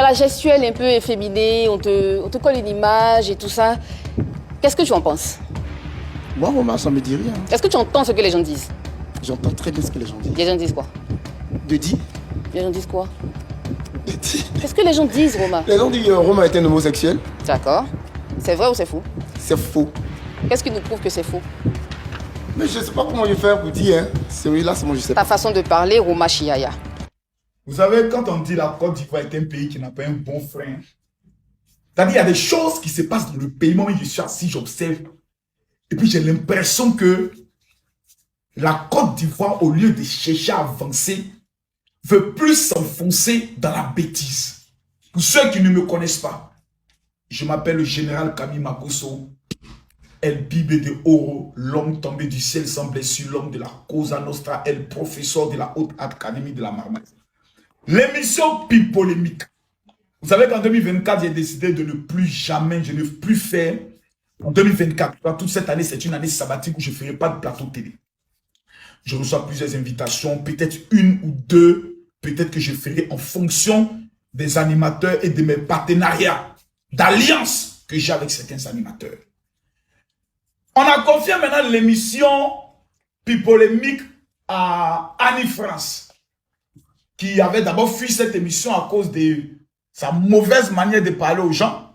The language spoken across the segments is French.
la gestuelle un peu efféminée, on te colle une image et tout ça. Qu'est-ce que tu en penses? Moi, Roma, ça me dit rien. Est-ce que tu entends ce que les gens disent? J'entends très bien ce que les gens disent. Les gens disent quoi? De dit Les gens disent quoi? De dit. Qu'est-ce que les gens disent, Roma? Les gens disent que Roma est un homosexuel. D'accord. C'est vrai ou c'est faux? C'est faux. Qu'est-ce qui nous prouve que c'est faux? Mais je ne sais pas comment je vais faire pour dire. Hein. Celui-là, c'est moi, je sais pas. Ta façon de parler, Roma Chiaya. Vous savez, quand on dit la Côte d'Ivoire est un pays qui n'a pas un bon frein, c'est-à-dire il y a des choses qui se passent dans le pays. Moi, je suis assis, j'observe. Et puis j'ai l'impression que la Côte d'Ivoire, au lieu de chercher à avancer, veut plus s'enfoncer dans la bêtise. Pour ceux qui ne me connaissent pas, je m'appelle le général Camille Makosso, El Bibe de Oro, l'homme tombé du ciel sans blessure, l'homme de la Cosa Nostra, el professeur de la Haute Académie de la Marmite. L'émission Pipolémique. Vous savez qu'en 2024, j'ai décidé de ne plus jamais, je ne veux plus faire. En 2024, toute cette année, c'est une année sabbatique où je ne ferai pas de plateau télé. Je reçois plusieurs invitations, peut-être une ou deux, peut-être que je ferai en fonction des animateurs et de mes partenariats, d'alliance que j'ai avec certains animateurs. On a confié maintenant l'émission Pipolémique à Annie France, qui avait d'abord fui cette émission à cause de sa mauvaise manière de parler aux gens.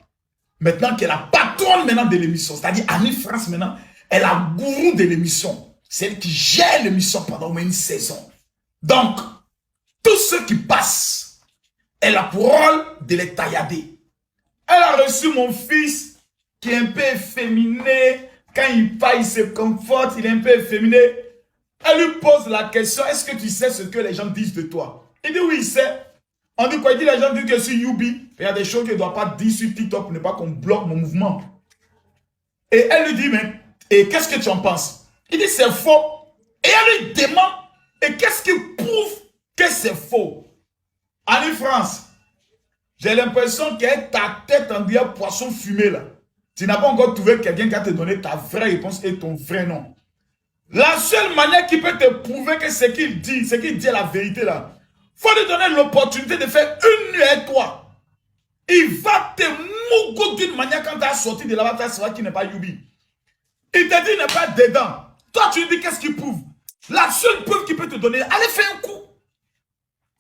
Maintenant qu'elle est la patronne maintenant de l'émission, c'est-à-dire Annie France maintenant, elle est la gourou de l'émission. C'est elle qui gère l'émission pendant au moins une saison. Donc, tous ceux qui passent, elle a pour rôle de les taillader. Elle a reçu mon fils qui est un peu efféminé. Quand il parle, il se conforte, il est un peu efféminé. Elle lui pose la question, est-ce que tu sais ce que les gens disent de toi? Il dit oui, il sait. On dit quoi? Il dit les gens disent que sur Youbi, il y a des choses qu'il ne doit pas dire sur TikTok pour ne pas qu'on bloque mon mouvement. Et elle lui dit, mais et qu'est-ce que tu en penses? Il dit c'est faux. Et elle lui demande, et qu'est-ce qui prouve que c'est faux? Annie France, j'ai l'impression que ta tête en dit poisson fumé là. Tu n'as pas encore trouvé quelqu'un qui va te donner ta vraie réponse et ton vrai nom. La seule manière qui peut te prouver que ce qu'il dit est la vérité là, faut lui donner l'opportunité de faire une nuit avec toi. Il va te mougo d'une manière quand tu as sorti de là-bas, tu vas qui n'est pas Youbi. Il te dit il n'est pas dedans. Toi tu lui dis qu'est-ce qu'il prouve. La seule preuve qu'il peut te donner, allez faire un coup.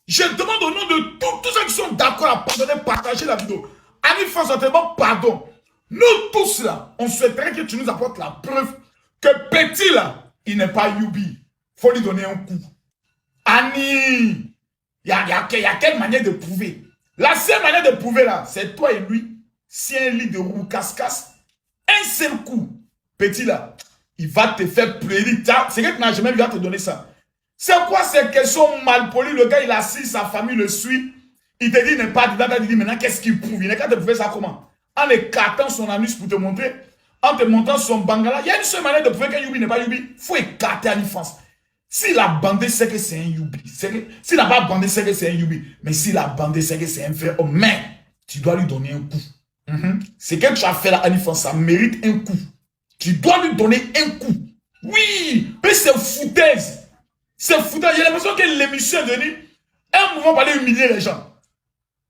Je demande au nom de tous ceux qui sont d'accord à pardonner, partager la vidéo. Annie France, certainement pardon. Nous tous là, on souhaiterait que tu nous apportes la preuve que petit là, il n'est pas Youbi. Faut lui donner un coup. Annie, il y a quelle manière de prouver? La seule manière de prouver là, c'est toi et lui. Si un lit de roue casse-casse, un seul coup, petit là, il va te faire pleurer. C'est que tu n'as jamais vu à te donner ça. C'est quoi ces questions malpolies? Le gars, il a assis, sa famille le suit. Il te dit, il n'est pas dedans. Il dit, maintenant, qu'est-ce qu'il prouve? Il n'est qu'à te prouver ça comment? En écartant son anus pour te montrer, en te montrant son bangala. Il y a une seule manière de prouver qu'un Youbi n'est pas Youbi. Il faut écarter Annie France. S'il a bandé, c'est que c'est un Youbi. S'il n'a pas bandé, c'est que c'est un Youbi. Mais s'il a bandé, c'est que c'est un vrai homme. Mais tu dois lui donner un coup. C'est que tu as fait là, Annie France, ça mérite un coup. Tu dois lui donner un coup. Oui, mais c'est foutaise. C'est foutaise. J'ai l'impression que l'émission est devenue un mouvement pour aller humilier les gens.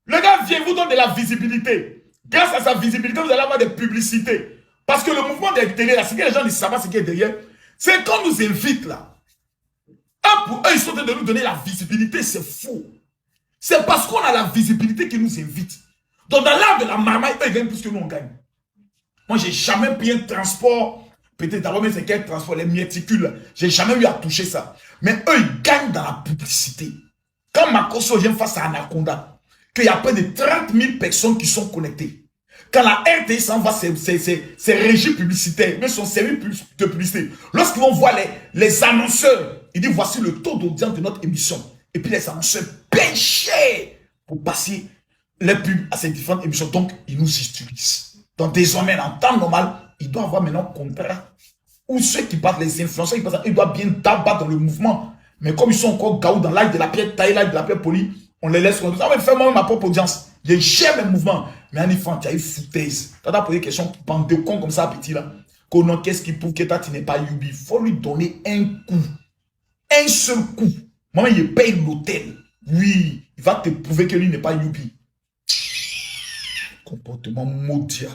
Le gars vient vous donner de la visibilité. Grâce à sa visibilité, vous allez avoir des publicités. Parce que le mouvement des télé, là, c'est que les gens ne savent pas ce qui est derrière. C'est quand on nous invite là. Pour eux, ils sont en train de nous donner la visibilité, c'est faux. C'est parce qu'on a la visibilité qu'ils nous invitent. Donc dans l'art de la marmaille, eux, ils gagnent plus que nous, on gagne. Moi, j'ai jamais pris un transport. Peut-être d'abord, mais c'est quel transport, les mieticules. J'ai jamais eu à toucher ça. Mais eux, ils gagnent dans la publicité. Quand Makosso vient face à Anaconda, qu'il y a près de 30 000 personnes qui sont connectées. Quand la RTI s'en va, c'est régie publicitaire, mais son service de publicité. Lorsqu'ils vont voir les annonceurs, ils disent voici le taux d'audience de notre émission. Et puis les annonceurs payent cher pour passer les pubs à ces différentes émissions. Donc, ils nous utilisent. Donc, désormais, en temps normal, il doit avoir maintenant un contrat. Ou ceux qui battent les influenceurs, ils doivent bien tabac dans le mouvement. Mais comme ils sont encore gaou dans l'âge de la pierre taille, l'âge de la pierre polie, on les laisse. Ah, mais fais-moi ma propre audience. Je gère mes mouvements. Mais en effet, tu as une foutaise. Tu as posé des questions, bande de cons comme ça, petit là. Qu'est-ce qui prouve que toi, tu n'es pas Youbi? Il faut lui donner un coup. Un seul coup. Moi, il paye l'hôtel. Oui, il va te prouver que lui n'est pas Youbi. Comportement maudit.